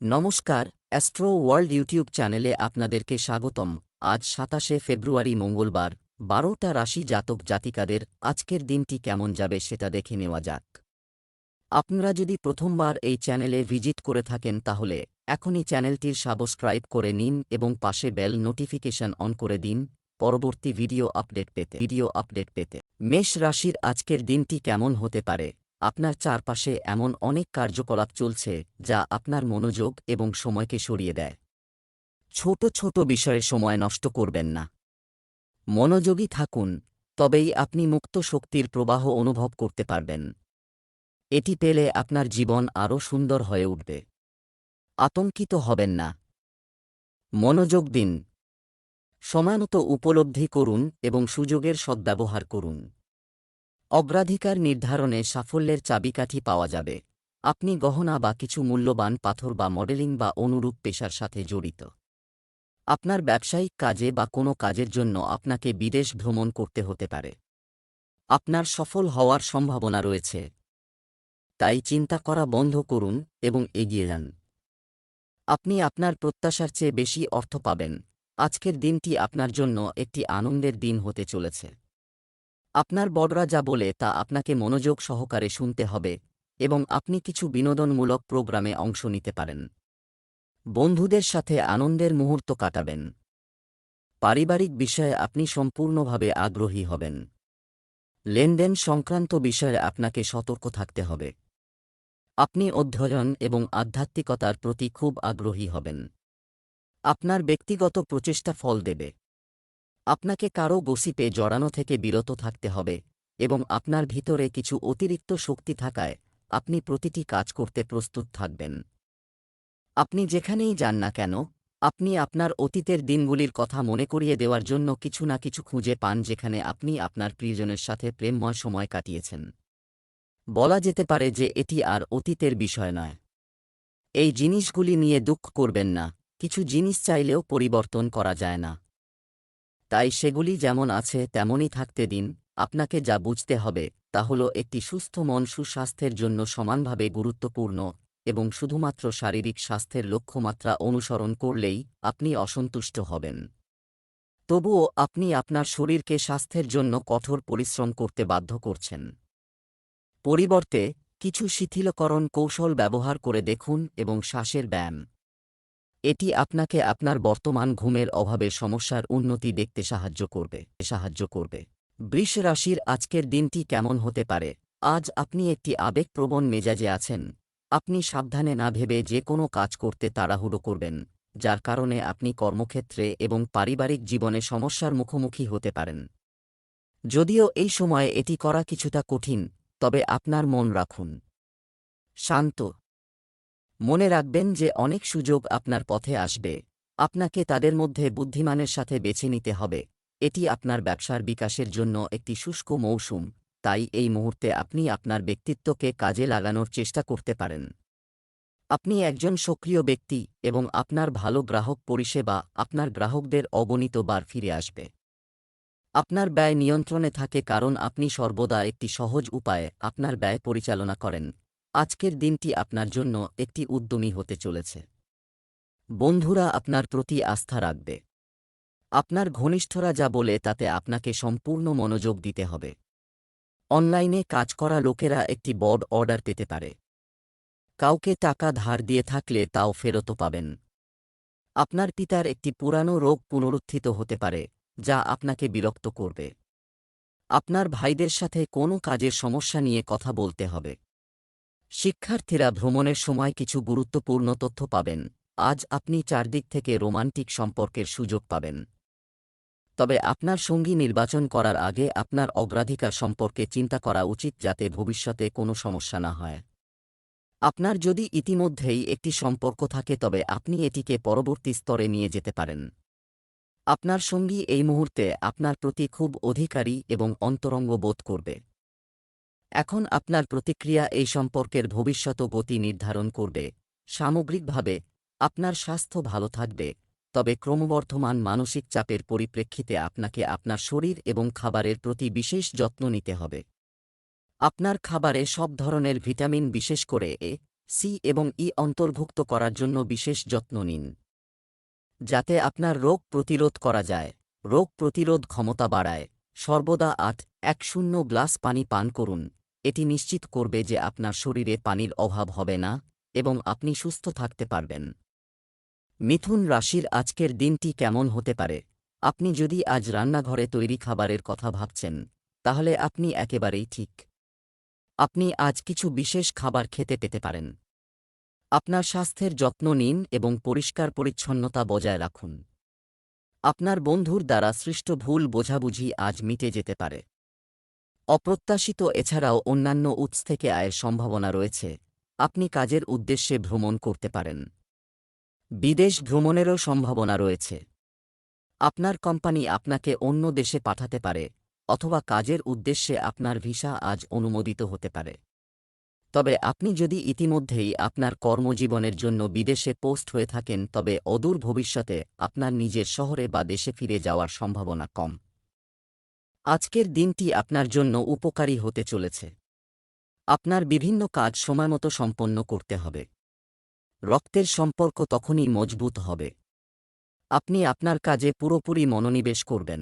নমস্কার, astro world YouTube চ্যানেলে আপনাদেরকে স্বাগতম। আজ ২৭শে ফেব্রুয়ারি মঙ্গলবার, ১২টা রাশি জাতক জাতিকাদের আজকের দিনটি কেমন যাবে সেটা দেখে নেওয়া যাক। আপনারা যদি প্রথমবার এই চ্যানেলে ভিজিট করে থাকেন তাহলে এখনই চ্যানেলটির সাবস্ক্রাইব করে নিন এবং পাশে বেল নোটিফিকেশন অন করে দিন পরবর্তী ভিডিও আপডেট পেতে। মেষ রাশির আজকের দিনটি কেমন হতে পারে? আপনার চারপাশে এমন অনেক কার্যকলাপ চলছে যা আপনার মনোযোগ এবং সময়কে সরিয়ে দেয়। ছোট ছোট বিষয়ে সময় নষ্ট করবেন না। মনোযোগী থাকুন, তবেই আপনি মুক্ত শক্তির প্রবাহ অনুভব করতে পারবেন। এটি পেলে আপনার জীবন আরও সুন্দর হয়ে উঠবে। আতঙ্কিত হবেন না। মনোযোগ দিন। সময়মতো উপলব্ধি করুন এবং সুযোগের সদ্ব্যবহার করুন। অগ্রাধিকার নির্ধারণে সাফল্যের চাবিকাঠি পাওয়া যাবে। আপনি গহনা বা কিছু মূল্যবান পাথর বা মডেলিং বা অনুরূপ পেশার সাথে জড়িত। আপনার ব্যবসায়িক কাজে বা কোনো কাজের জন্য আপনাকে বিদেশ ভ্রমণ করতে হতে পারে। আপনার সফল হওয়ার সম্ভাবনা রয়েছে, তাই চিন্তা করা বন্ধ করুন এবং এগিয়ে যান। আপনি আপনার প্রত্যাশার চেয়ে বেশি অর্থ পাবেন। আজকের দিনটি আপনার জন্য একটি আনন্দের দিন হতে চলেছে। আপনার বড়রা যা বলে তা আপনাকে মনোযোগ সহকারে শুনতে হবে এবং আপনি কিছু বিনোদনমূলক প্রোগ্রামে অংশ নিতে পারেন। বন্ধুদের সাথে আনন্দের মুহূর্ত কাটাবেন। পারিবারিক বিষয়ে আপনি সম্পূর্ণভাবে আগ্রহী হবেন। লেনদেন সংক্রান্ত বিষয়ে আপনাকে সতর্ক থাকতে হবে। আপনি অধ্যয়ন এবং আধ্যাত্মিকতার প্রতি খুব আগ্রহী হবেন। আপনার ব্যক্তিগত প্রচেষ্টা ফল দেবে। আপনাকে কারও গসিপে জড়ানো থেকে বিরত থাকতে হবে এবং আপনার ভিতরে কিছু অতিরিক্ত শক্তি থাকায় আপনি প্রতিটি কাজ করতে প্রস্তুত থাকবেন। আপনি যেখানেই যান না কেন, আপনি আপনার অতীতের দিনগুলির কথা মনে করিয়ে দেওয়ার জন্য কিছু না কিছু খুঁজে পান যেখানে আপনি আপনার প্রিয়জনের সাথে প্রেমময় সময় কাটিয়েছেন। বলা যেতে পারে যে এটি আর অতীতের বিষয় নয়। এই জিনিসগুলি নিয়ে দুঃখ করবেন না। কিছু জিনিস চাইলেও পরিবর্তন করা যায় না, তাই সেগুলি যেমন আছে তেমনই থাকতে দিন। আপনাকে যা বুঝতে হবে তা হল একটি সুস্থ মন সুস্বাস্থ্যের জন্য সমানভাবে গুরুত্বপূর্ণ এবং শুধুমাত্র শারীরিক স্বাস্থ্যের লক্ষ্যমাত্রা অনুসরণ করলেই আপনি অসন্তুষ্ট হবেন। তবুও আপনি আপনার শরীরকে স্বাস্থ্যের জন্য কঠোর পরিশ্রম করতে বাধ্য করছেন। পরিবর্তে কিছু শিথিলকরণ কৌশল ব্যবহার করে দেখুন এবং শ্বাসের ব্যায়াম। এটি আপনাকে আপনার বর্তমান ঘুমের অভাবের সমস্যার উন্নতি দেখতে সাহায্য করবে। বৃষ রাশির আজকের দিনটি কেমন হতে পারে? আজ আপনি একটি আবেগপ্রবণ মেজাজে আছেন। আপনি সাবধানে না ভেবে যে কোনো কাজ করতে তাড়াহুড়ো করবেন, যার কারণে আপনি কর্মক্ষেত্রে এবং পারিবারিক জীবনে সমস্যার মুখোমুখি হতে পারেন। যদিও এই সময়ে এটি করা কিছুটা কঠিন, তবে আপনার মন রাখুন শান্ত। মনে রাখবেন যে অনেক সুযোগ আপনার পথে আসবে। আপনাকে তাদের মধ্যে বুদ্ধিমানের সাথে বেছে নিতে হবে। এটি আপনার ব্যবসার বিকাশের জন্য একটি শুষ্ক মৌসুম, তাই এই মুহূর্তে আপনি আপনার ব্যক্তিত্বকে কাজে লাগানোর চেষ্টা করতে পারেন। আপনি একজন সক্রিয় ব্যক্তি এবং আপনার ভালো গ্রাহক পরিষেবা আপনার গ্রাহকদের অগণিত বার ফিরে আসবে। আপনার ব্যয় নিয়ন্ত্রণে থাকে কারণ আপনি সর্বদা একটি সহজ উপায়ে আপনার ব্যয় পরিচালনা করেন। আজকের দিনটি আপনার জন্য একটি উদ্যমী হতে চলেছে। বন্ধুরা আপনার প্রতি আস্থা রাখবে। আপনার ঘনিষ্ঠরা যা বলে তাতে আপনাকে সম্পূর্ণ মনোযোগ দিতে হবে। অনলাইনে কাজ করা লোকেরা একটি বড় অর্ডার পেতে পারে। কাউকে টাকা ধার দিয়ে থাকলে তাও ফেরত পাবেন। আপনার পিতার একটি পুরানো রোগ পুনরুত্থিত হতে পারে, যা আপনাকে বিরক্ত করবে। আপনার ভাইদের সাথে কোনো কাজের সমস্যা নিয়ে কথা বলতে হবে। শিক্ষার্থীরা ভ্রমণের সময় কিছু গুরুত্বপূর্ণ তথ্য পাবেন। আজ আপনি চারদিক থেকে রোমান্টিক সম্পর্কের সুযোগ পাবেন। তবে আপনার সঙ্গী নির্বাচন করার আগে আপনার অগ্রাধিকার সম্পর্কে চিন্তা করা উচিত যাতে ভবিষ্যতে কোনো সমস্যা না হয়। আপনার যদি ইতিমধ্যেই একটি সম্পর্ক থাকে তবে আপনি এটিকে পরবর্তী স্তরে নিয়ে যেতে পারেন। আপনার সঙ্গী এই মুহূর্তে আপনার প্রতি খুব অধিকারী এবং অন্তরঙ্গ বোধ করবে। এখন আপনার প্রতিক্রিয়া এই সম্পর্কের ভবিষ্যৎ গতি নির্ধারণ করবে। সামগ্রিকভাবে আপনার স্বাস্থ্য ভালো থাকবে, তবে ক্রমবর্ধমান মানসিক চাপের পরিপ্রেক্ষিতে আপনাকে আপনার শরীর এবং খাবারের প্রতি বিশেষ যত্ন নিতে হবে। আপনার খাবারে সব ধরনের ভিটামিন বিশেষ করে এ, সি এবং ই অন্তর্ভুক্ত করার জন্য বিশেষ যত্ন নিন, যাতে আপনার রোগ প্রতিরোধ করা যায়। রোগ প্রতিরোধ ক্ষমতা বাড়ায়। সর্বদা 8-1 গ্লাস পানি পান করুন। এটি নিশ্চিত করবে যে আপনার শরীরে পানির অভাব হবে না এবং আপনি সুস্থ থাকতে পারবেন। মিথুন রাশির আজকের দিনটি কেমন হতে পারে? আপনি যদি আজ রান্নাঘরে তৈরি খাবারের কথা ভাবছেন, তাহলে আপনি একেবারেই ঠিক। আপনি আজ কিছু বিশেষ খাবার খেতে পেতে পারেন। আপনার স্বাস্থ্যের যত্ন নিন এবং পরিষ্কার পরিচ্ছন্নতা বজায় রাখুন। আপনার বন্ধুর দ্বারা সৃষ্ট ভুল বোঝাবুঝি আজ মিটে যেতে পারে। অপ্রত্যাশিত এছাড়াও অন্যান্য উৎস থেকে আয়ের সম্ভাবনা রয়েছে। আপনি কাজের উদ্দেশ্যে ভ্রমণ করতে পারেন। বিদেশ ভ্রমণেরও সম্ভাবনা রয়েছে। আপনার কোম্পানি আপনাকে অন্য দেশে পাঠাতে পারে অথবা কাজের উদ্দেশ্যে আপনার ভিসা আজ অনুমোদিত হতে পারে। তবে আপনি যদি ইতিমধ্যেই আপনার কর্মজীবনের জন্য বিদেশে পোস্ট হয়ে থাকেন, তবে অদূর ভবিষ্যতে আপনার নিজের শহরে বা দেশে ফিরে যাওয়ার সম্ভাবনা কম। আজকের দিনটি আপনার জন্য উপকারী হতে চলেছে। আপনার বিভিন্ন কাজ সময়মতো সম্পন্ন করতে হবে। রক্তের সম্পর্ক তখনই মজবুত হবে। আপনি আপনার কাজে পুরোপুরি মনোনিবেশ করবেন।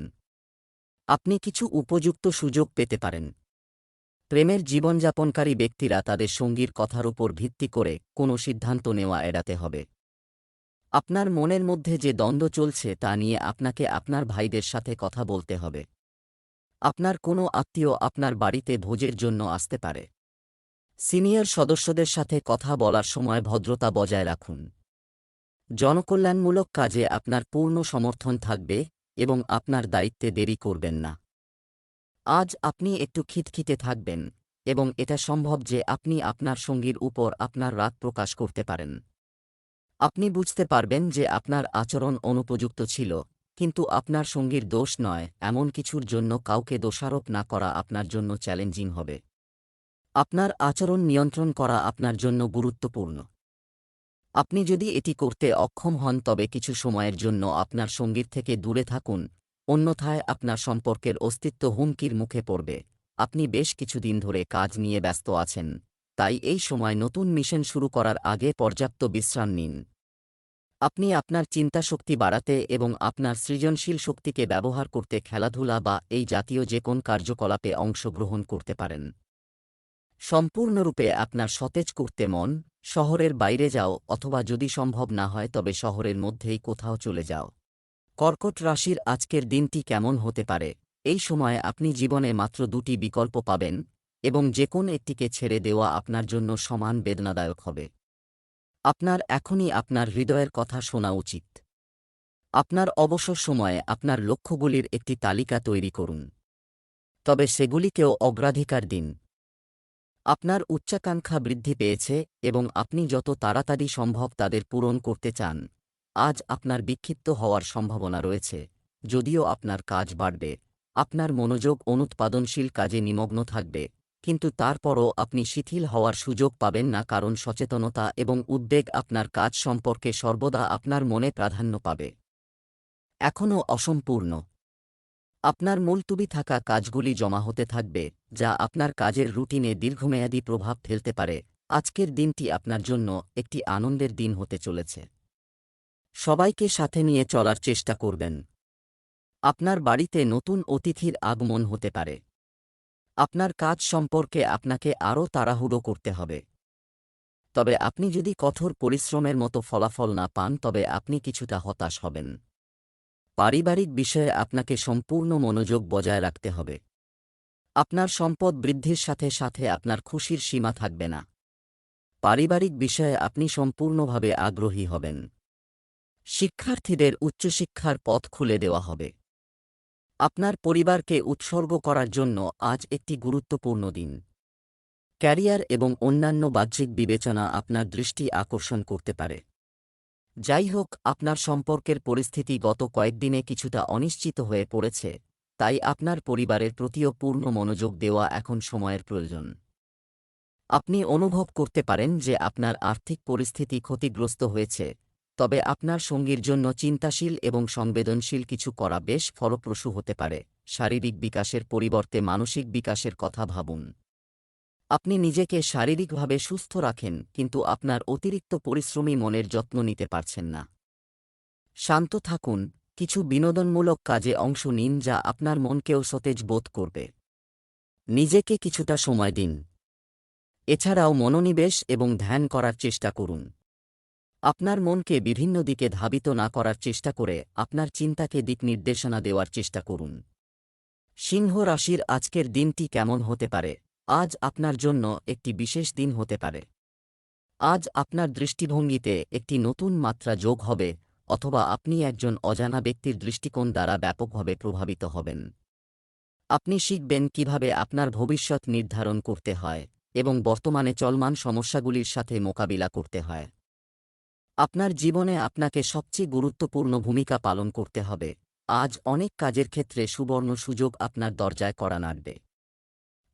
আপনি কিছু উপযুক্ত সুযোগ পেতে পারেন। প্রেমের জীবনযাপনকারী ব্যক্তিরা তাদের সঙ্গীর কথার উপর ভিত্তি করে কোনো সিদ্ধান্ত নেওয়া এড়াতে হবে। আপনার মনের মধ্যে যে দ্বন্দ্ব চলছে তা নিয়ে আপনাকে আপনার ভাইদের সাথে কথা বলতে হবে। আপনার কোনো আত্মীয় আপনার বাড়িতে ভোজের জন্য আসতে পারে। সিনিয়র সদস্যদের সাথে কথা বলার সময় ভদ্রতা বজায় রাখুন। জনকল্যাণমূলক কাজে আপনার পূর্ণ সমর্থন থাকবে এবং আপনার দায়িত্বে দেরি করবেন না। আজ আপনি একটু খিটখিটে থাকবেন এবং এটা সম্ভব যে আপনি আপনার সঙ্গীর উপর আপনার রাগ প্রকাশ করতে পারেন। আপনি বুঝতে পারবেন যে আপনার আচরণ অনুপযুক্ত ছিল, কিন্তু আপনার সঙ্গীর দোষ নয়। এমন কিছুর জন্য কাউকে দোষারোপ না করা আপনার জন্য চ্যালেঞ্জিং হবে। আপনার আচরণ নিয়ন্ত্রণ করা আপনার জন্য গুরুত্বপূর্ণ। আপনি যদি এটি করতে অক্ষম হন, তবে কিছু সময়ের জন্য আপনার সঙ্গীর থেকে দূরে থাকুন, অন্যথায় আপনার সম্পর্কের অস্তিত্ব হুমকির মুখে পড়বে। আপনি বেশ কিছুদিন ধরে কাজ নিয়ে ব্যস্ত আছেন, তাই এই সময় নতুন মিশন শুরু করার আগে পর্যাপ্ত বিশ্রাম নিন। আপনি আপনার চিন্তাশক্তি বাড়াতে এবং আপনার সৃজনশীল শক্তিকে ব্যবহার করতে খেলাধুলা বা এই জাতীয় যে কোন কার্যকলাপে অংশগ্রহণ করতে পারেন। সম্পূর্ণরূপে আপনার সতেজ করতে মন, শহরের বাইরে যাও অথবা যদি সম্ভব না হয় তবে শহরের মধ্যেই কোথাও চলে যাও। কর্কট রাশির আজকের দিনটি কেমন হতে পারে? এই সময়ে আপনি জীবনে মাত্র দুটি বিকল্প পাবেন এবং যে কোন একটিকে ছেড়ে দেওয়া আপনার জন্য সমান বেদনাদায়ক হবে। আপনার এখনই আপনার হৃদয়ের কথা শোনা উচিত। আপনার অবসর সময়ে আপনার লক্ষ্যগুলির একটি তালিকা তৈরি করুন, তবে সেগুলিকেও অগ্রাধিকার দিন। আপনার উচ্চাকাঙ্ক্ষা বৃদ্ধি পেয়েছে এবং আপনি যত তাড়াতাড়ি সম্ভব তাদের পূরণ করতে চান। আজ আপনার বিক্ষিপ্ত হওয়ার সম্ভাবনা রয়েছে। যদিও আপনার কাজ বাড়বে, আপনার মনোযোগ অনুৎপাদনশীল কাজে নিমগ্ন থাকবে, কিন্তু তারপরও আপনি শিথিল হওয়ার সুযোগ পাবেন না, কারণ সচেতনতা এবং উদ্বেগ আপনার কাজ সম্পর্কে সর্বদা আপনার মনে প্রাধান্য পাবে। এখনও অসম্পূর্ণ। আপনার মুলতুবি থাকা কাজগুলি জমা হতে থাকবে, যা আপনার কাজের রুটিনে দীর্ঘমেয়াদী প্রভাব ফেলতে পারে। আজকের দিনটি আপনার জন্য একটি আনন্দের দিন হতে চলেছে। সবাইকে সাথে নিয়ে চলার চেষ্টা করবেন। আপনার বাড়িতে নতুন অতিথির আগমন হতে পারে। আপনার কাজ সম্পর্কে আপনাকে আরও তাড়াহুড়ো করতে হবে। তবে আপনি যদি কঠোর পরিশ্রমের মতো ফলাফল না পান, তবে আপনি কিছুটা হতাশ হবেন। পারিবারিক বিষয়ে আপনাকে সম্পূর্ণ মনোযোগ বজায় রাখতে হবে। আপনার সম্পদ বৃদ্ধির সাথে সাথে আপনার খুশির সীমা থাকবে না। পারিবারিক বিষয়ে আপনি সম্পূর্ণভাবে আগ্রহী হবেন। শিক্ষার্থীদের উচ্চশিক্ষার পথ খুলে দেওয়া হবে। আপনার পরিবারকে উৎসর্গ করার জন্য আজ একটি গুরুত্বপূর্ণ দিন। ক্যারিয়ার এবং অন্যান্য বাহ্যিক বিবেচনা আপনার দৃষ্টি আকর্ষণ করতে পারে। যাই হোক, আপনার সম্পর্কের পরিস্থিতি গত কয়েকদিনে কিছুটা অনিশ্চিত হয়ে পড়েছে, তাই আপনার পরিবারের প্রতিও পূর্ণ মনোযোগ দেওয়া এখন সময়ের প্রয়োজন। আপনি অনুভব করতে পারেন যে আপনার আর্থিক পরিস্থিতি ক্ষতিগ্রস্ত হয়েছে, তবে আপনার সঙ্গীর জন্য চিন্তাশীল এবং সংবেদনশীল কিছু করা বেশ ফলপ্রসূ হতে পারে। শারীরিক বিকাশের পরিবর্তে মানসিক বিকাশের কথা ভাবুন। আপনি নিজেকে শারীরিকভাবে সুস্থ রাখেন, কিন্তু আপনার অতিরিক্ত পরিশ্রমী মনের যত্ন নিতে পারছেন না। শান্ত থাকুন, কিছু বিনোদনমূলক কাজে অংশ নিন যা আপনার মনকেও সতেজ বোধ করবে। নিজেকে কিছুটা সময় দিন। এছাড়াও মনোনিবেশ এবং ধ্যান করার চেষ্টা করুন। আপনার মনকে বিভিন্ন দিকে ধাবিত না করার চেষ্টা করে আপনার চিন্তাকে দিক নির্দেশনা দেওয়ার চেষ্টা করুন। সিংহ রাশির আজকের দিনটি কেমন হতে পারে? আজ আপনার জন্য একটি বিশেষ দিন হতে পারে। আজ আপনার দৃষ্টিভঙ্গিতে একটি নতুন মাত্রা যোগ হবে, অথবা আপনি একজন অজানা ব্যক্তির দৃষ্টিকোণ দ্বারা ব্যাপকভাবে প্রভাবিত হবেন। আপনি শিখবেন কিভাবে আপনার ভবিষ্যৎ নির্ধারণ করতে হয় এবং বর্তমানে চলমান সমস্যাগুলির সাথে মোকাবিলা করতে হয়। আপনার জীবনে আপনাকে সবচেয়ে গুরুত্বপূর্ণ ভূমিকা পালন করতে হবে। আজ অনেক কাজের ক্ষেত্রে সুবর্ণ সুযোগ আপনার দরজায় কড়া নাড়বে।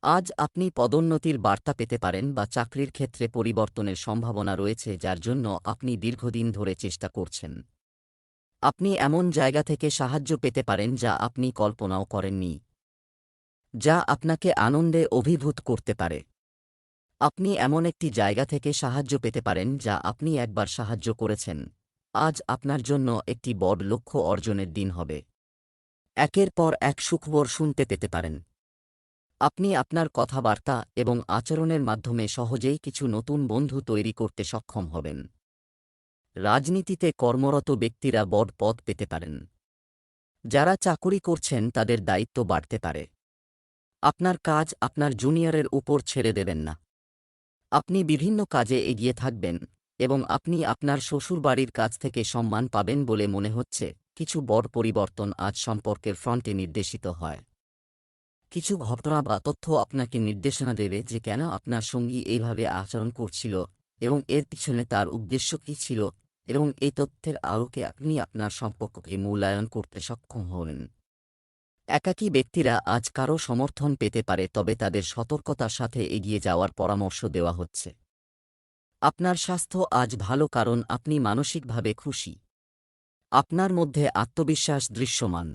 আজ আপনি পদোন্নতির বার্তা পেতে পারেন বা চাকরির ক্ষেত্রে পরিবর্তনের সম্ভাবনা রয়েছে যার জন্য আপনি দীর্ঘদিন ধরে চেষ্টা করছেন। আপনি এমন জায়গা থেকে সাহায্য পেতে পারেন যা আপনি কল্পনাও করেননি, যা আপনাকে আনন্দে অভিভূত করতে পারে। আপনি এমন একটি জায়গা থেকে সাহায্য পেতে পারেন যা আপনি একবার সাহায্য করেছেন। আজ আপনার জন্য একটি বড় লক্ষ্য অর্জনের দিন হবে। একের পর এক সুখবর শুনতে পেতে পারেন। আপনি আপনার কথাবার্তা এবং আচরণের মাধ্যমে সহজেই কিছু নতুন বন্ধু তৈরি করতে সক্ষম হবেন। রাজনীতিতে কর্মরত ব্যক্তিরা বড় পদ পেতে পারেন। যারা চাকুরি করছেন তাদের দায়িত্ব বাড়তে পারে। আপনার কাজ আপনার জুনিয়রের উপর ছেড়ে দেবেন না। আপনি বিভিন্ন কাজে এগিয়ে থাকবেন এবং আপনি আপনার শ্বশুরবাড়ির কাছ থেকে সম্মান পাবেন বলে মনে হচ্ছে। কিছু বড় পরিবর্তন আজ সম্পর্কের ফ্রন্টে নির্দেশিত হয়। কিছু ঘটনা বা তথ্য আপনাকে নির্দেশনা দেবে যে কেন আপনার সঙ্গী এইভাবে আচরণ করছিল এবং এর পিছনে তার উদ্দেশ্য কী ছিল, এবং এই তথ্যের আলোকে আপনি আপনার সম্পর্ককে মূল্যায়ন করতে সক্ষম হবেন। একাকী ব্যক্তিরা আজ কারও সমর্থন পেতে পারে, তবে তাদের সতর্কতার সাথে এগিয়ে যাওয়ার পরামর্শ দেওয়া হচ্ছে। আপনার স্বাস্থ্য আজ ভালো কারণ আপনি মানসিকভাবে খুশি। আপনার মধ্যে আত্মবিশ্বাস দৃশ্যমান।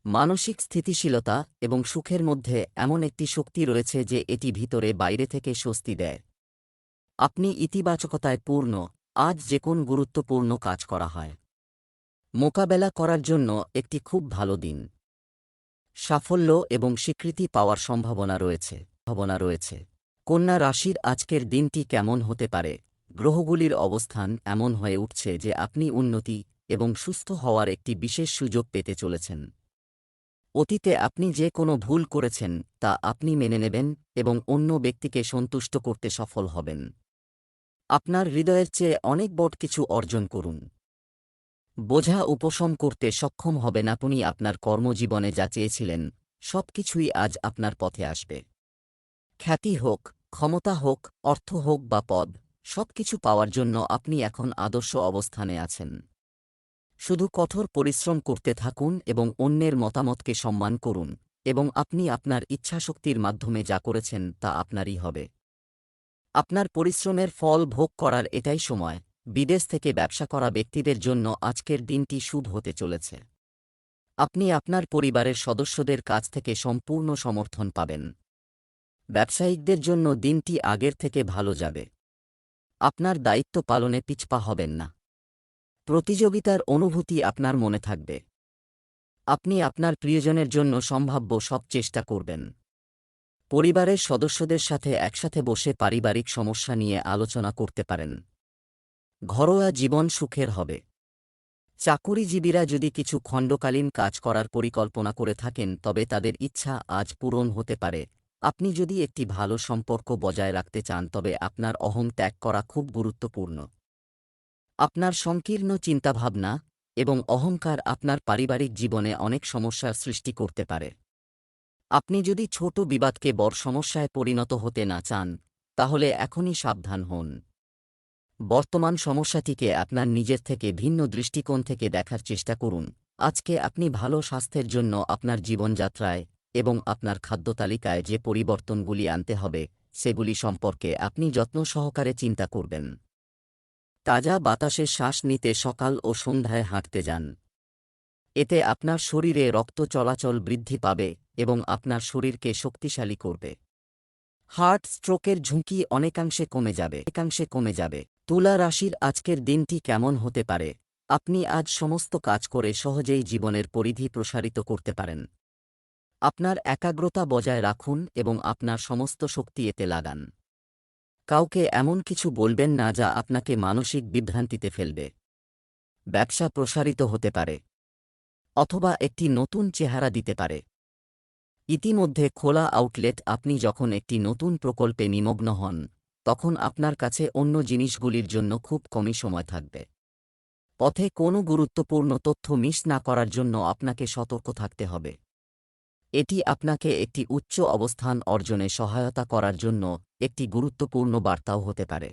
মানসিক স্থিতিশীলতা এবং সুখের মধ্যে এমন একটি শক্তি রয়েছে যে এটি ভিতরে বাইরে থেকে স্বস্তি দেয়। আপনি ইতিবাচকতায় পূর্ণ। আজ যে কোন গুরুত্বপূর্ণ কাজ করা হয় মোকাবেলা করার জন্য একটি খুব ভালো দিন। সাফল্য এবং স্বীকৃতি পাওয়ার সম্ভাবনা রয়েছে। কন্যা রাশির আজকের দিনটি কেমন হতে পারে? গ্রহগুলির অবস্থান এমন হয়ে উঠছে যে আপনি উন্নতি এবং সুস্থ হওয়ার একটি বিশেষ সুযোগ পেতে চলেছেন। অতীতে আপনি যে কোনো ভুল করেছেন তা আপনি মেনে নেবেন এবং অন্য ব্যক্তিকে সন্তুষ্ট করতে সফল হবেন। আপনার হৃদয়ের চেয়ে অনেক বড় কিছু অর্জন করুন। বোঝা উপশম করতে সক্ষম হবেন। আপনি আপনার কর্মজীবনে যা চেয়েছিলেন সবকিছুই আজ আপনার পথে আসবে। খ্যাতি হোক, ক্ষমতা হোক, অর্থ হোক বা পদ, সবকিছু পাওয়ার জন্য আপনি এখন আদর্শ অবস্থানে আছেন। শুধু কঠোর পরিশ্রম করতে থাকুন এবং অন্যের মতামতকে সম্মান করুন, এবং আপনি আপনার ইচ্ছাশক্তির মাধ্যমে যা করেছেন তা আপনারই হবে। আপনার পরিশ্রমের ফল ভোগ করার এটাই সময়। বিদেশ থেকে ব্যবসা করা ব্যক্তিদের জন্য আজকের দিনটি শুভ হতে চলেছে। আপনি আপনার পরিবারের সদস্যদের কাছ থেকে সম্পূর্ণ সমর্থন পাবেন। ব্যবসায়িকদের জন্য দিনটি আগের থেকে ভালো যাবে। আপনার দায়িত্ব পালনে পিছপা হবেন না। প্রতিযোগিতার অনুভূতি আপনার মনে থাকবে। আপনি আপনার প্রিয়জনের জন্য সম্ভাব্য সব চেষ্টা করবেন। পরিবারের সদস্যদের সাথে একসাথে বসে পারিবারিক সমস্যা নিয়ে আলোচনা করতে পারেন। ঘরোয়া জীবন সুখের হবে। চাকুরিজীবীরা যদি কিছু খণ্ডকালীন কাজ করার পরিকল্পনা করে থাকেন তবে তাদের ইচ্ছা আজ পূরণ হতে পারে। আপনি যদি একটি ভালো সম্পর্ক বজায় রাখতে চান তবে আপনার অহং ত্যাগ করা খুব গুরুত্বপূর্ণ। আপনার সংকীর্ণ চিন্তাভাবনা এবং অহংকার আপনার পারিবারিক জীবনে অনেক সমস্যার সৃষ্টি করতে পারে। আপনি যদি ছোট বিবাদকে বড় সমস্যায় পরিণত হতে না চান তাহলে এখনই সাবধান হন। বর্তমান সমস্যাটিকে আপনার নিজের থেকে ভিন্ন দৃষ্টিকোণ থেকে দেখার চেষ্টা করুন। আজকে আপনি ভালো স্বাস্থ্যের জন্য আপনার জীবনযাত্রায় এবং আপনার খাদ্য তালিকায় যে পরিবর্তনগুলি আনতে হবে সেগুলি সম্পর্কে আপনি যত্ন সহকারে চিন্তা করবেন। তাজা বাতাসে শ্বাস নিতে সকাল ও সন্ধ্যায় হাঁটতে যান। এতে আপনার শরীরে রক্ত চলাচল বৃদ্ধি পাবে এবং আপনার শরীরকে শক্তিশালী করবে। হার্ট স্ট্রোকের ঝুঁকি অনেকাংশে কমে যাবে। তুলা রাশির আজকের দিনটি কেমন হতে পারে? আপনি আজ সমস্ত কাজ করে সহজেই জীবনের পরিধি প্রসারিত করতে পারেন। আপনার একাগ্রতা বজায় রাখুন এবং আপনার সমস্ত শক্তি এতে লাগান। কাউকে এমন কিছু বলবেন না যা আপনাকে মানসিক বিভ্রান্তিতে ফেলবে। ব্যবসা প্রসারিত হতে পারে অথবা একটি নতুন চেহারা দিতে পারে। ইতিমধ্যে খোলা আউটলেট আপনি যখন একটি নতুন প্রকল্পে নিমগ্ন হন, তখন আপনার কাছে অন্য জিনিসগুলির জন্য খুব কমই সময় থাকবে। পথে কোনো গুরুত্বপূর্ণ তথ্য মিস না করার জন্য আপনাকে সতর্ক থাকতে হবে। এটি আপনাকে একটি উচ্চ অবস্থান অর্জনে সহায়তা করার জন্য একটি গুরুত্বপূর্ণ বার্তাও হতে পারে।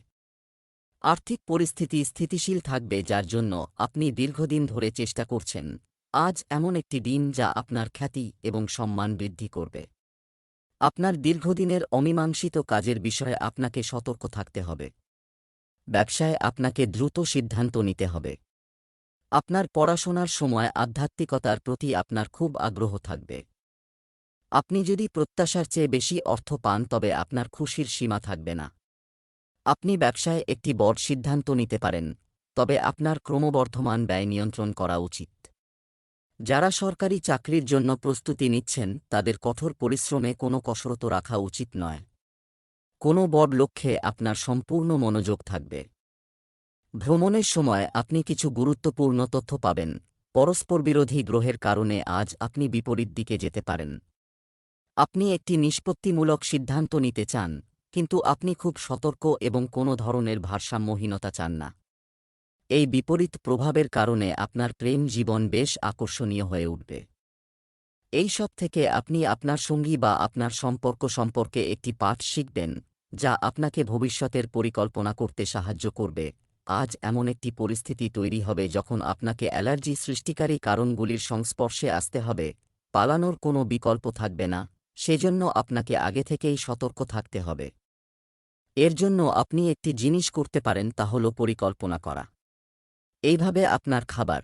আর্থিক পরিস্থিতি স্থিতিশীল থাকবে, যার জন্য আপনি দীর্ঘদিন ধরে চেষ্টা করছেন। আজ এমন একটি দিন যা আপনার খ্যাতি এবং সম্মান বৃদ্ধি করবে। আপনার দীর্ঘদিনের অমীমাংসিত কাজের বিষয়ে আপনাকে সতর্ক থাকতে হবে। ব্যবসায় আপনাকে দ্রুত সিদ্ধান্ত নিতে হবে। আপনার পড়াশোনার সময় আধ্যাত্মিকতার প্রতি আপনার খুব আগ্রহ থাকবে। আপনি যদি প্রত্যাশার চেয়ে বেশি অর্থ পান তবে আপনার খুশির সীমা থাকবে না। আপনি ব্যবসায় একটি বড় সিদ্ধান্ত নিতে পারেন, তবে আপনার ক্রমবর্ধমান ব্যয় নিয়ন্ত্রণ করা উচিত। যারা সরকারি চাকরির জন্য প্রস্তুতি নিচ্ছেন তাদের কঠোর পরিশ্রমে কোনো কসরত রাখা উচিত নয়। কোনো বড় লক্ষ্যে আপনার সম্পূর্ণ মনোযোগ থাকবে। ভ্রমণের সময় আপনি কিছু গুরুত্বপূর্ণ তথ্য পাবেন। পরস্পরবিরোধী গ্রহের কারণে আজ আপনি বিপরীত দিকে যেতে পারেন। আপনি একটি নিষ্পত্তিমূলক সিদ্ধান্ত নিতে চান, কিন্তু আপনি খুব সতর্ক এবং কোনো ধরনের ভারসাম্যহীনতা চান না। এই বিপরীত প্রভাবের কারণে আপনার প্রেম জীবন বেশ আকর্ষণীয় হয়ে উঠবে। এই সব থেকে আপনি আপনার সঙ্গী বা আপনার সম্পর্ক সম্পর্কে একটি পাঠ শিখবেন, যা আপনাকে ভবিষ্যতের পরিকল্পনা করতে সাহায্য করবে। আজ এমন একটি পরিস্থিতি তৈরি হবে যখন আপনাকে অ্যালার্জি সৃষ্টিকারী কারণগুলির সংস্পর্শে আসতে হবে। পালানোর কোনো বিকল্প থাকবে না, সেজন্য আপনাকে আগে থেকেই সতর্ক থাকতে হবে। এর জন্য আপনি একটি জিনিস করতে পারেন, তা হল পরিকল্পনা করা। এইভাবে আপনার খাবার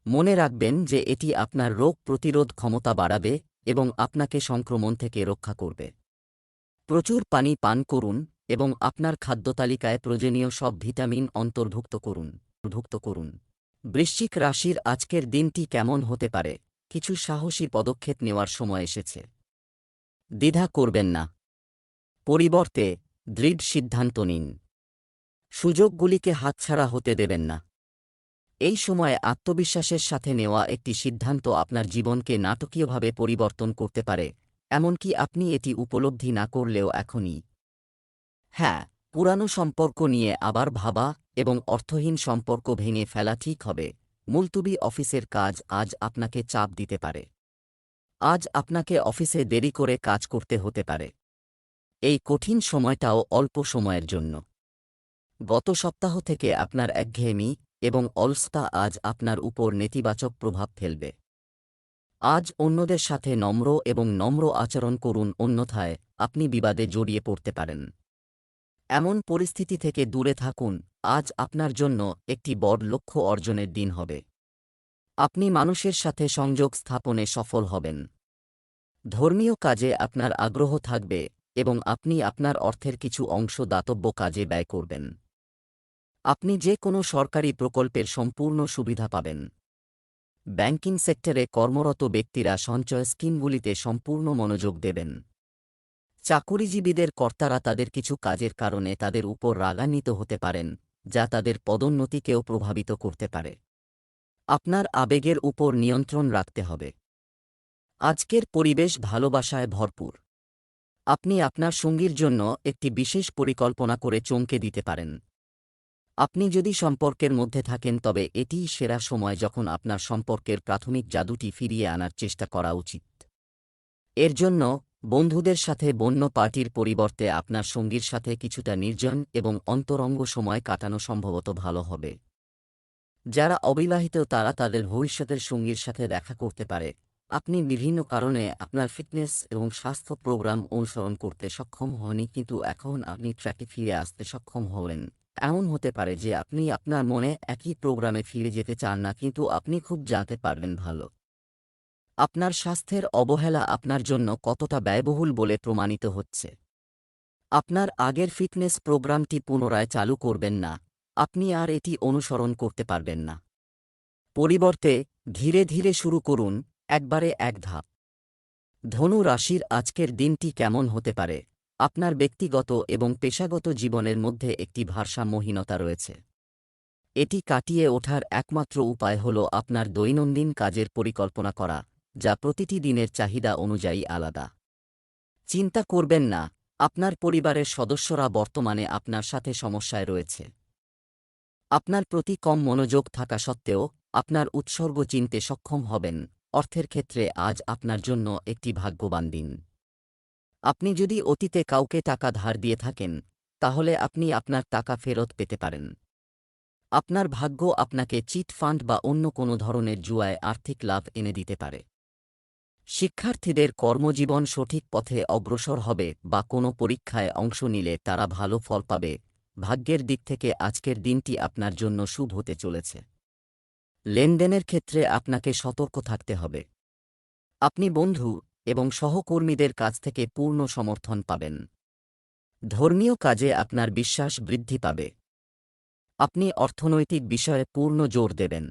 মনে রাখবেন যে এটি আপনার রোগ প্রতিরোধ ক্ষমতা বাড়াবে এবং আপনাকে সংক্রমণ থেকে রক্ষা করবে। প্রচুর পানি পান করুন এবং আপনার খাদ্যতালিকায় প্রয়োজনীয় সব ভিটামিন অন্তর্ভুক্ত করুন। বৃশ্চিক রাশির আজকের দিনটি কেমন হতে পারে? কিছু সাহসী পদক্ষেপ নেওয়ার সময় এসেছে। দ্বিধা করবেন না, পরিবর্তে দৃঢ় সিদ্ধান্ত নিন। সুযোগগুলিকে হাতছাড়া হতে দেবেন না। এই সময়ে আত্মবিশ্বাসের সাথে নেওয়া একটি সিদ্ধান্ত আপনার জীবনকে নাটকীয়ভাবে পরিবর্তন করতে পারে, এমনকি আপনি এটি উপলব্ধি না করলেও এখনই। হ্যাঁ, পুরানো সম্পর্ক নিয়ে আবার ভাবা এবং অর্থহীন সম্পর্ক ভেঙে ফেলা ঠিক হবে। মুলতুবি অফিসের কাজ আজ আপনাকে চাপ দিতে পারে। আজ আপনাকে অফিসে দেরি করে কাজ করতে হতে পারে। এই কঠিন সময়টাও অল্প সময়ের জন্য। গত সপ্তাহ থেকে আপনার একঘেয়েমি এবং অলসতা আজ আপনার উপর নেতিবাচক প্রভাব ফেলবে। আজ অন্যদের সাথে নম্র আচরণ করুন, অন্যথায় আপনি বিবাদে জড়িয়ে পড়তে পারেন। এমন পরিস্থিতি থেকে দূরে থাকুন। আজ আপনার জন্য একটি বড় লক্ষ্য অর্জনের দিন হবে। আপনি মানুষের সাথে সংযোগ স্থাপনে সফল হবেন। ধর্মীয় কাজে আপনার আগ্রহ থাকবে এবং আপনি আপনার অর্থের কিছু অংশ দাতব্য কাজে ব্যয় করবেন। আপনি যে কোনো সরকারি প্রকল্পের সম্পূর্ণ সুবিধা পাবেন। ব্যাংকিং সেক্টরে কর্মরত ব্যক্তিরা সঞ্চয় স্কিমগুলিতে সম্পূর্ণ মনোযোগ দেবেন। চাকুরিজীবীদের কর্তারা তাদের কিছু কাজের কারণে তাদের উপর রাগান্বিত হতে পারেন, যা তাদের পদোন্নতিকেও প্রভাবিত করতে পারে। আপনার আবেগের উপর নিয়ন্ত্রণ রাখতে হবে। আজকের পরিবেশ ভালোবাসায় ভরপুর। আপনি আপনার সঙ্গীর জন্য একটি বিশেষ পরিকল্পনা করে চমকে দিতে পারেন। আপনি যদি সম্পর্কের মধ্যে থাকেন তবে এটিই সেরা সময় যখন আপনার সম্পর্কের প্রাথমিক জাদুটি ফিরিয়ে আনার চেষ্টা করা উচিত। এর জন্য বন্ধুদের সাথে বন্য পার্টির পরিবর্তে আপনার সঙ্গীর সাথে কিছুটা নির্জন এবং অন্তরঙ্গ সময় কাটানো সম্ভবত ভালো হবে। যারা অবিবাহিত তারা তাদের ভবিষ্যতের সঙ্গীর সাথে দেখা করতে পারে। আপনি বিভিন্ন কারণে আপনার ফিটনেস এবং স্বাস্থ্য প্রোগ্রাম অনুসরণ করতে সক্ষম হননি, কিন্তু এখন আপনি ট্র্যাকে ফিরে আসতে সক্ষম হবেন। এমন হতে পারে যে আপনি আপনার মনে একই প্রোগ্রামে ফিরে যেতে চান না, কিন্তু আপনি খুব জানতে পারবেন ভালো। আপনার স্বাস্থ্যের অবহেলা আপনার জন্য কতটা ব্যয়বহুল বলে প্রমাণিত হচ্ছে। আপনার আগের ফিটনেস প্রোগ্রামটি পুনরায় চালু করবেন না, আপনি আর এটি অনুসরণ করতে পারবেন না। পরিবর্তে ধীরে ধীরে শুরু করুন, একবারে এক ধাপ। ধনু রাশির আজকের দিনটি কেমন হতে পারে? আপনার ব্যক্তিগত এবং পেশাগত জীবনের মধ্যে একটি ভারসাম্যহীনতা রয়েছে। এটি কাটিয়ে ওঠার একমাত্র উপায় হল আপনার দৈনন্দিন কাজের পরিকল্পনা করা, যা প্রতিটি দিনের চাহিদা অনুযায়ী আলাদা। চিন্তা করবেন না, আপনার পরিবারের সদস্যরা বর্তমানে আপনার সাথে সমস্যায় রয়েছে। আপনার প্রতি কম মনোযোগ থাকা সত্ত্বেও আপনার উৎসর্গ চিনতে সক্ষম হবেন। অর্থের ক্ষেত্রে আজ আপনার জন্য একটি ভাগ্যবান দিন। আপনি যদি অতীতে কাউকে টাকা ধার দিয়ে থাকেন, তাহলে আপনি আপনার টাকা ফেরত পেতে পারেন। আপনার ভাগ্য আপনাকে চিট ফান্ড বা অন্য কোনো ধরনের জুয়ায় আর্থিক লাভ এনে দিতে পারে। শিক্ষার্থীদের কর্মজীবন সঠিক পথে অগ্রসর হবে বা কোনো পরীক্ষায় অংশ নিলে তারা ভালো ফল পাবে। ভাগ্যের দিক থেকে আজকের দিনটি আপনার জন্য শুভ হতে চলেছে। লেনদেনের ক্ষেত্রে আপনাকে সতর্ক থাকতে হবে। আপনি বন্ধু এবং সহকর্মীদের কাছ থেকে পূর্ণ সমর্থন পাবেন। ধর্মীয় কাজে আপনার বিশ্বাস বৃদ্ধি পাবে। আপনি অর্থনৈতিক বিষয়ে পূর্ণ জোর দেবেন।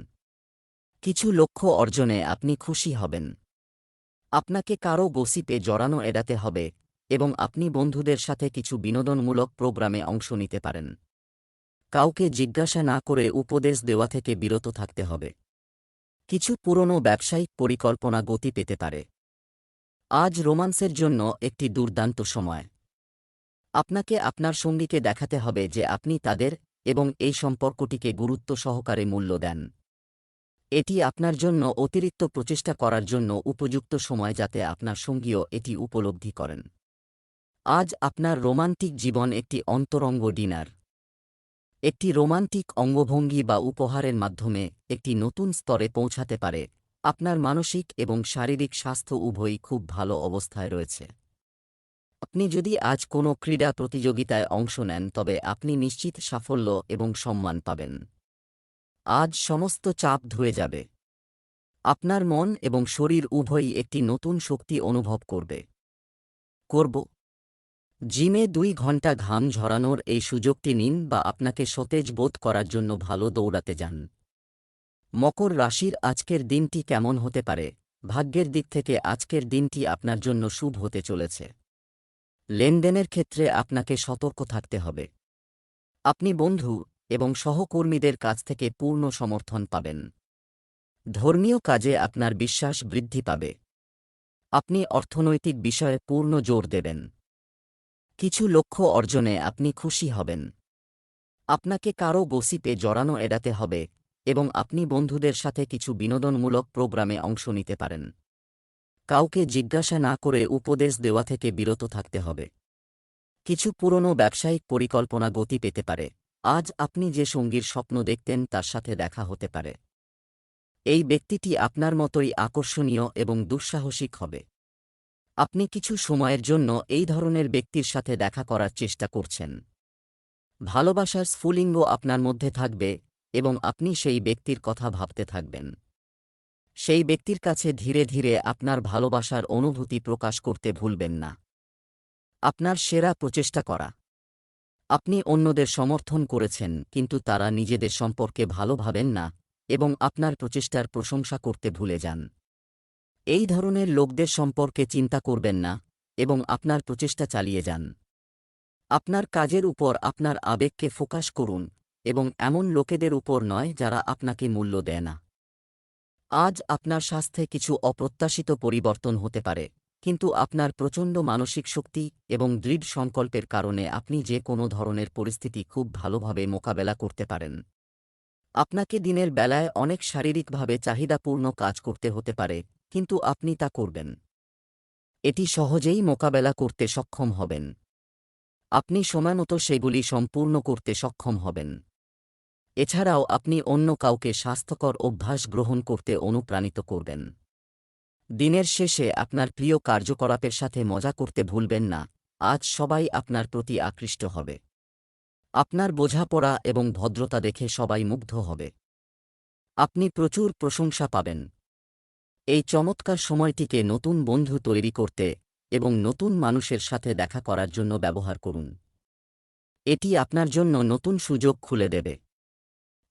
কিছু লক্ষ্য অর্জনে আপনি খুশি হবেন। আপনাকে কারও গসিপে জড়ানো এড়াতে হবে এবং আপনি বন্ধুদের সাথে কিছু বিনোদনমূলক প্রোগ্রামে অংশ নিতে পারেন। কাউকে জিজ্ঞাসা না করে উপদেশ দেওয়া থেকে বিরত থাকতে হবে। কিছু পুরনো ব্যবসায়িক পরিকল্পনা গতি পেতে পারে। আজ রোমান্সের জন্য একটি দুর্দান্ত সময়। আপনাকে আপনার সঙ্গীকে দেখাতে হবে যে আপনি তাদের এবং এই সম্পর্কটিকে গুরুত্ব সহকারে মূল্য দেন। এটি আপনার জন্য অতিরিক্ত প্রচেষ্টা করার জন্য উপযুক্ত সময়, যাতে আপনার সঙ্গীও এটি উপলব্ধি করেন। আজ আপনার রোমান্টিক জীবন একটি অন্তরঙ্গ ডিনার। একটি রোমান্টিক অঙ্গভঙ্গি বা উপহারের মাধ্যমে একটি নতুন স্তরে পৌঁছাতে পারে। আপনার মানসিক এবং শারীরিক স্বাস্থ্য উভয়ই খুব ভালো অবস্থায় রয়েছে। আপনি যদি আজ কোনো ক্রীড়া প্রতিযোগিতায় অংশ নেন, তবে আপনি নিশ্চিত সাফল্য এবং সম্মান পাবেন। আজ সমস্ত চাপ ধুয়ে যাবে। আপনার মন এবং শরীর উভয়ই একটি নতুন শক্তি অনুভব করব। জিমে 2 ঘন্টা ঘাম ঝরানোর এই সুযোগটি নিন বা আপনাকে সতেজ বোধ করার জন্য ভালো দৌড়াতে যান। মকর রাশির আজকের দিনটি কেমন হতে পারে? ভাগ্যের দিক থেকে আজকের দিনটি আপনার জন্য শুভ হতে চলেছে। লেনদেনের ক্ষেত্রে আপনাকে সতর্ক থাকতে হবে। আপনি বন্ধু এবং সহকর্মীদের কাছ থেকে পূর্ণ সমর্থন পাবেন। ধর্মীয় কাজে আপনার বিশ্বাস বৃদ্ধি পাবে। আপনি অর্থনৈতিক বিষয়ে পূর্ণ জোর দেবেন। কিছু লক্ষ্য অর্জনে আপনি খুশি হবেন। আপনাকে কারও গসিপে জড়ানো এড়াতে হবে এবং আপনি বন্ধুদের সাথে কিছু বিনোদনমূলক প্রোগ্রামে অংশ নিতে পারেন। কাউকে জিজ্ঞাসা না করে উপদেশ দেওয়া থেকে বিরত থাকতে হবে। কিছু পুরনো ব্যবসায়িক পরিকল্পনা গতি পেতে পারে। আজ আপনি যে সঙ্গীর স্বপ্ন দেখতেন তার সাথে দেখা হতে পারে। এই ব্যক্তিটি আপনার মতোই আকর্ষণীয় এবং দুঃসাহসিক হবে। আপনি কিছু সময়ের জন্য এই ধরনের ব্যক্তির সাথে দেখা করার চেষ্টা করছেন। ভালোবাসার স্ফুলিঙ্গ আপনার মধ্যে থাকবে এবং আপনি সেই ব্যক্তির কথা ভাবতে থাকবেন। সেই ব্যক্তির কাছে ধীরে ধীরে আপনার ভালোবাসার অনুভূতি প্রকাশ করতে ভুলবেন না। আপনার সেরা প্রচেষ্টা করা। আপনি অন্যদের সমর্থন করেছেন, কিন্তু তারা নিজেদের সম্পর্কে ভালো ভাবেন না এবং আপনার প্রচেষ্টার প্রশংসা করতে ভুলে যান। এই ধরনের লোকদের সম্পর্কে চিন্তা করবেন না এবং আপনার প্রচেষ্টা চালিয়ে যান। আপনার কাজের উপর আপনার আবেগকে ফোকাস করুন এবং এমন লোকেদের উপর নয় যারা আপনাকে মূল্য দেয় না। আজ আপনার স্বাস্থ্যে কিছু অপ্রত্যাশিত পরিবর্তন হতে পারে, কিন্তু আপনার প্রচণ্ড মানসিক শক্তি এবং দৃঢ় সংকল্পের কারণে আপনি যে কোনো ধরনের পরিস্থিতি খুব ভালোভাবে মোকাবেলা করতে পারেন। আপনাকে দিনের বেলায় অনেক শারীরিকভাবে চাহিদাপূর্ণ কাজ করতে হতে পারে, কিন্তু আপনি তা করবেন। এটি সহজেই মোকাবেলা করতে সক্ষম হবেন। আপনি সময়মতো সেগুলি সম্পূর্ণ করতে সক্ষম হবেন। এছাড়াও আপনি অন্য কাউকে স্বাস্থ্যকর অভ্যাস গ্রহণ করতে অনুপ্রাণিত করবেন। দিনের শেষে আপনার প্রিয় কার্যকলাপের সাথে মজা করতে ভুলবেন না। আজ সবাই আপনার প্রতি আকৃষ্ট হবে। আপনার বোঝাপড়া এবং ভদ্রতা দেখে সবাই মুগ্ধ হবে। আপনি প্রচুর প্রশংসা পাবেন। এই চমৎকার সময়টিকে নতুন বন্ধু তৈরি করতে এবং নতুন মানুষের সাথে দেখা করার জন্য ব্যবহার করুন। এটি আপনার জন্য নতুন সুযোগ খুলে দেবে।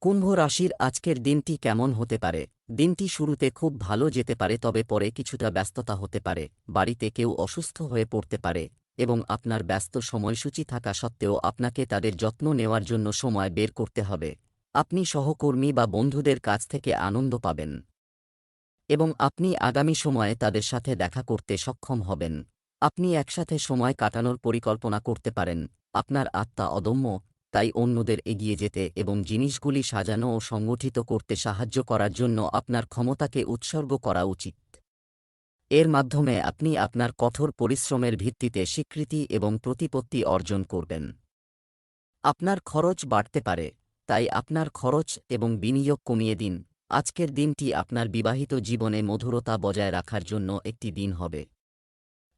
কুম্ভ রাশির আজকের দিনটি কেমন হতে পারে? দিনটি শুরুতে খুব ভালো যেতে পারে, তবে পরে কিছুটা ব্যস্ততা হতে পারে। বাড়িতে কেউ অসুস্থ হয়ে পড়তে পারে এবং আপনার ব্যস্ত সময়সূচি থাকা সত্ত্বেও আপনাকে তাদের যত্ন নেওয়ার জন্য সময় বের করতে হবে। আপনি সহকর্মী বা বন্ধুদের কাছ থেকে আনন্দ পাবেন এবং আপনি আগামী সময়ে তাদের সাথে দেখা করতে সক্ষম হবেন। আপনি একসাথে সময় কাটানোর পরিকল্পনা করতে পারেন। আপনার আত্মা অদম্য, তাই অন্যদের এগিয়ে যেতে এবং জিনিসগুলি সাজানো ও সংগঠিত করতে সাহায্য করার জন্য আপনার ক্ষমতাকে উৎসর্গ করা উচিত। এর মাধ্যমে আপনি আপনার কঠোর পরিশ্রমের ভিত্তিতে স্বীকৃতি এবং প্রতিপত্তি অর্জন করবেন। আপনার খরচ বাড়তে পারে, তাই আপনার খরচ এবং বিনিয়োগ কমিয়ে দিন। আজকের দিনটি আপনার বিবাহিত জীবনে মধুরতা বজায় রাখার জন্য একটি দিন হবে।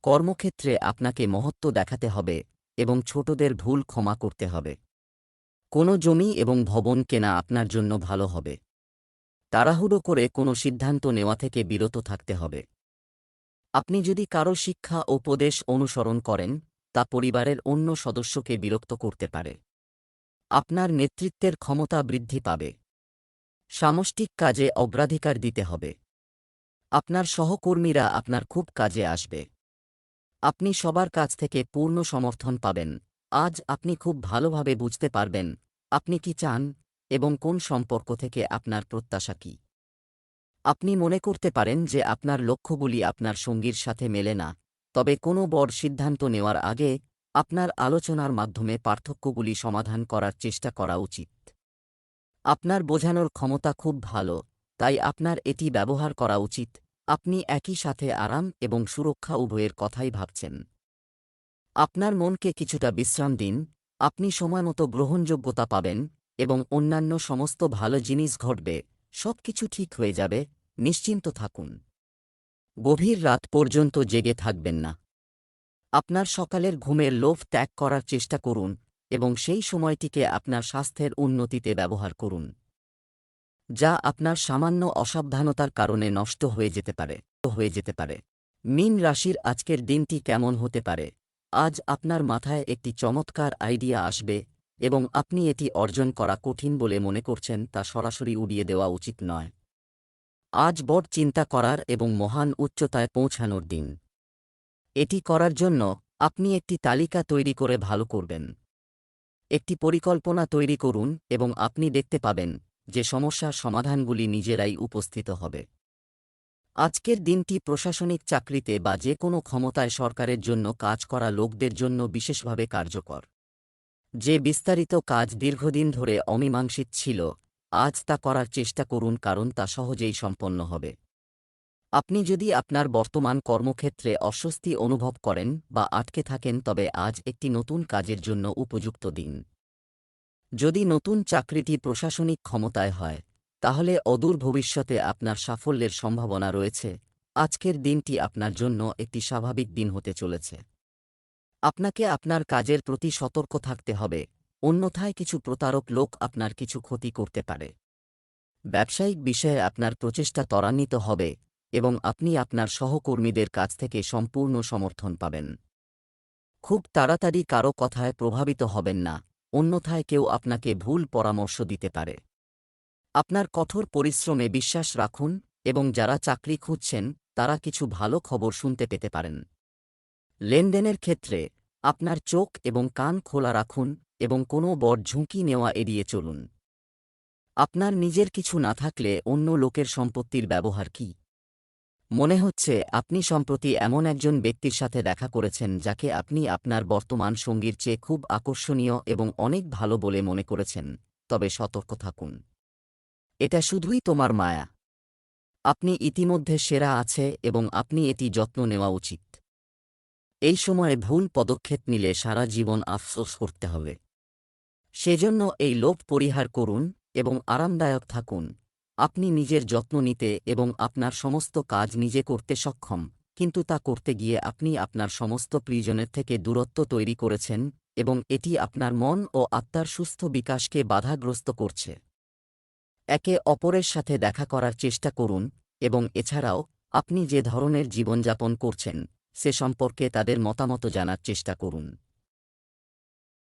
কর্মক্ষেত্রে আপনাকে মহত্ব দেখাতে হবে এবং ছোটদের ভুল ক্ষমা করতে হবে। কোনো জমি এবং ভবন কেনা আপনার জন্য ভালো হবে। তাড়াহুড়ো করে কোনো সিদ্ধান্ত নেওয়া থেকে বিরত থাকতে হবে। আপনি যদি কারো শিক্ষা ও উপদেশ অনুসরণ করেন, তা পরিবারের অন্য সদস্যকে বিরক্ত করতে পারে। আপনার নেতৃত্বের ক্ষমতা বৃদ্ধি পাবে। সামষ্টিক কাজে অগ্রাধিকার দিতে হবে। আপনার সহকর্মীরা আপনার খুব কাজে আসবে। আপনি সবার কাছ থেকে পূর্ণ সমর্থন পাবেন। আজ আপনি খুব ভালোভাবে বুঝতে পারবেন আপনি কি চান এবং কোন সম্পর্ক থেকে আপনার প্রত্যাশা কী। আপনি মনে করতে পারেন যে আপনার লক্ষ্যগুলি আপনার সঙ্গীর সাথে মেলে না, তবে কোনো বড় সিদ্ধান্ত নেওয়ার আগে আপনার আলোচনার মাধ্যমে পার্থক্যগুলি সমাধান করার চেষ্টা করা উচিত। আপনার বোঝানোর ক্ষমতা খুব ভালো, তাই আপনার এটি ব্যবহার করা উচিত। আপনি একই সাথে আরাম এবং সুরক্ষা উভয়ের কথাই ভাবছেন। আপনার মনকে কিছুটা বিশ্রাম দিন। আপনি সময়মতো গ্রহণযোগ্যতা পাবেন এবং অন্যান্য সমস্ত ভালো জিনিস ঘটবে। সবকিছু ঠিক হয়ে যাবে, নিশ্চিন্ত থাকুন। গভীর রাত পর্যন্ত জেগে থাকবেন না। আপনার সকালের ঘুমের লোভ ত্যাগ করার চেষ্টা করুন এবং সেই সময়টিকে আপনার স্বাস্থ্যের উন্নতিতে ব্যবহার করুন, যা আপনার সামান্য অসাবধানতার কারণে নষ্ট হয়ে যেতে পারে। মীন রাশির আজকের দিনটি কেমন হতে পারে? আজ আপনার মাথায় একটি চমৎকার আইডিয়া আসবে এবং আপনি এটি অর্জন করা কঠিন বলে মনে করছেন তা সরাসরি উড়িয়ে দেওয়া উচিত নয়। আজ বড় চিন্তা করার এবং মহান উচ্চতায় পৌঁছানোর দিন। এটি করার জন্য আপনি একটি তালিকা তৈরি করে ভালো করবেন। একটি পরিকল্পনা তৈরি করুন এবং আপনি দেখতে পাবেন যে সমস্যার সমাধানগুলি নিজেরাই উপস্থিত হবে। আজকের দিনটি প্রশাসনিক চাকরিতে বা যে কোনো ক্ষমতায় সরকারের জন্য কাজ করা লোকদের জন্য বিশেষভাবে কার্যকর। যে বিস্তারিত কাজ দীর্ঘদিন ধরে অমীমাংসিত ছিল, আজ তা করার চেষ্টা করুন, কারণ তা সহজেই সম্পন্ন হবে। আপনি যদি আপনার বর্তমান কর্মক্ষেত্রে অস্বস্তি অনুভব করেন বা আটকে থাকেন, তবে আজ একটি নতুন কাজের জন্য উপযুক্ত দিন। যদি নতুন চাকরিটি প্রশাসনিক ক্ষমতায় হয়, তাহলে অদূর ভবিষ্যতে আপনার সাফল্যের সম্ভাবনা রয়েছে। আজকের দিনটি আপনার জন্য একটি স্বাভাবিক দিন হতে চলেছে। আপনাকে আপনার কাজের প্রতি সতর্ক থাকতে হবে, অন্যথায় কিছু প্রতারক লোক আপনার কিছু ক্ষতি করতে পারে। ব্যবসায়িক বিষয়ে আপনার প্রচেষ্টা ত্বরান্বিত হবে এবং আপনি আপনার সহকর্মীদের কাছ থেকে সম্পূর্ণ সমর্থন পাবেন। খুব তাড়াতাড়ি কারো কথায় প্রভাবিত হবেন না, অন্যথায় কেউ আপনাকে ভুল পরামর্শ দিতে পারে। আপনার কঠোর পরিশ্রমে বিশ্বাস রাখুন এবং যারা চাকরি খুঁজছেন তারা কিছু ভালো খবর শুনতে পেতে পারেন। লেনদেনের ক্ষেত্রে আপনার চোখ এবং কান খোলা রাখুন এবং কোনো বড় ঝুঁকি নেওয়া এড়িয়ে চলুন। আপনার নিজের কিছু না থাকলে অন্য লোকের সম্পত্তির ব্যবহার কি? মনে হচ্ছে আপনি সম্প্রতি এমন একজন ব্যক্তির সাথে দেখা করেছেন যাকে আপনি আপনার বর্তমান সঙ্গীর চেয়ে খুব আকর্ষণীয় এবং অনেক ভালো বলে মনে করেছেন, তবে সতর্ক থাকুন। এটা শুধুই তোমার মায়া। আপনি ইতিমধ্যে সেরা আছে এবং আপনি এটি যত্ন নেওয়া উচিত। এই সময়ে ভুল পদক্ষেপ নিলে সারা জীবন আফসোস করতে হবে। সেজন্য এই লোভ পরিহার করুন এবং আরামদায়ক থাকুন। আপনি নিজের যত্ন নিতে এবং আপনার সমস্ত কাজ নিজে করতে সক্ষম, কিন্তু তা করতে গিয়ে আপনি আপনার সমস্ত প্রিয়জনের থেকে দূরত্ব তৈরি করেছেন এবং এটি আপনার মন ও আত্মার সুস্থ বিকাশকে বাধাগ্রস্ত করছে। একে অপরের সাথে দেখা করার চেষ্টা করুন এবং এছাড়াও আপনি যে ধরনের জীবনযাপন করছেন সে সম্পর্কে তাদের মতামত জানার চেষ্টা করুন।